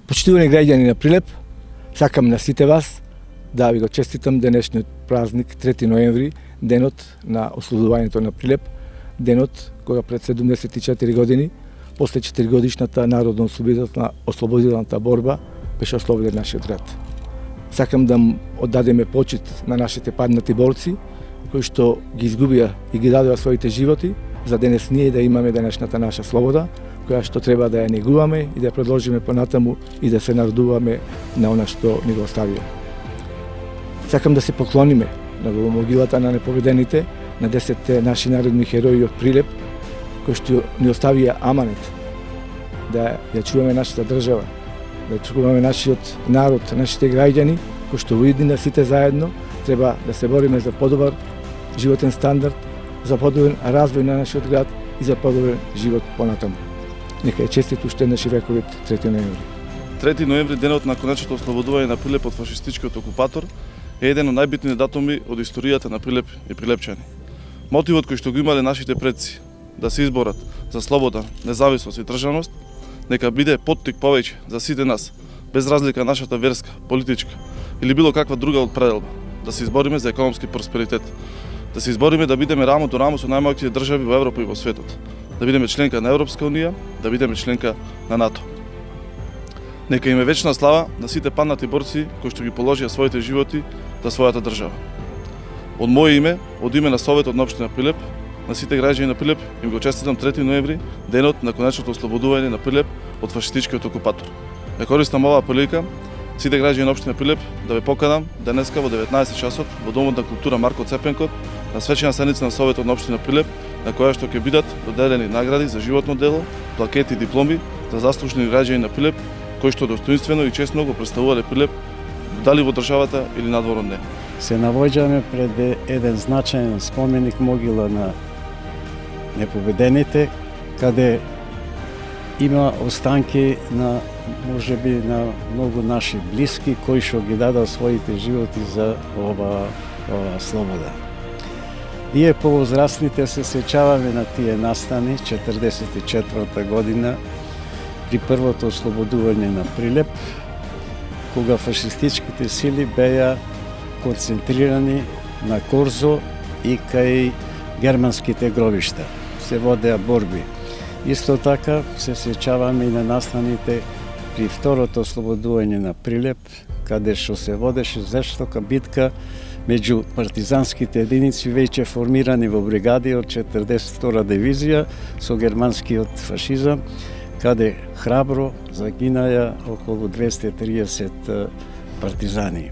Почитувани граѓани на Прилеп, сакам на сите вас да ви го честитам денешниот празник 3 ноември, денот на ослободувањето на Прилеп, денот кога пред 74 години, после 4 годишната народно ослободителната борба, беше ослободен нашиот град. Сакам да оддадеме почит на нашите паднати борци, кои што ги изгубија и ги дадоа своите животи, за денес ние да имаме денешната наша слобода, која што треба да ја негуваме и да ја продолжиме понатаму и да се народуваме на она што ни го оставија. Сакам да се поклониме на могилата на неповедените, на 10 наши народни херои од Прилеп, кои што ни оставија аманет да ја чуваме нашата држава, да чуваме нашиот народ, нашите граѓани, кои што воедина сите заедно треба да се бориме за подобар животен стандард, за подобрен развој на нашиот град и за подобрен живот понатаму. Нека е честит уште еднаш и вековиот 3 ноември. 3 ноември, денот на конечното ослободување на Прилеп од фашистичкиот окупатор, е еден од најбитните датуми од историјата на Прилеп и прилепчани. Мотивот кој што го имале нашите предци да се изборат за слобода, независност и државност, нека биде поттик повеќе за сите нас, без разлика нашата верска, политичка или било каква друга одпределба, да се избориме за економски просперитет, да се избориме да бидеме рамо до рамо со најмоќните држави во Европа и во светот, да бидеме членка на Европска унија, да бидеме членка на НАТО. Нека име вечна слава на сите паднати борци кои што ги положија своите животи за својата држава. Од моје име, од име на Советот на општина Прилеп, на сите граѓани на Прилеп, им го честитам 3 ноември, денот на конечното ослободување на Прилеп од фашистичкиот окупатор. Ја користам оваа прилика сите граѓани на општина Прилеп да ве поканам денеска во 19 часот во Домот на култура Марко Цепенкот на свечена седница на Советот на општина Прилеп, на која што ќе бидат доделени награди за животно дело, плакети и дипломи за заслужени граѓани на Прилеп, кои што достоинствено и честно го представувале Прилеп дали во државата или надвор од неа. Се наоѓаме пред еден значаен споменик могила на непобедените, каде има останки на можеби на многу наши блиски кои што ги дадоа своите животи за ова слобода. Ние повозрастните се сеќаваме на тие настани 44-та година при првото ослободување на Прилеп, кога фашистичките сили беа концентрирани на Корзо и кај германските гробишта. Се водеа борби. Исто така се сеќаваме и на настаните при второто ослободување на Прилеп, каде што се водеше жестока битка меѓу партизанските единици веќе формирани во бригади од 42-та дивизија со германскиот фашизам, каде храбро загинаја околу 230 партизани.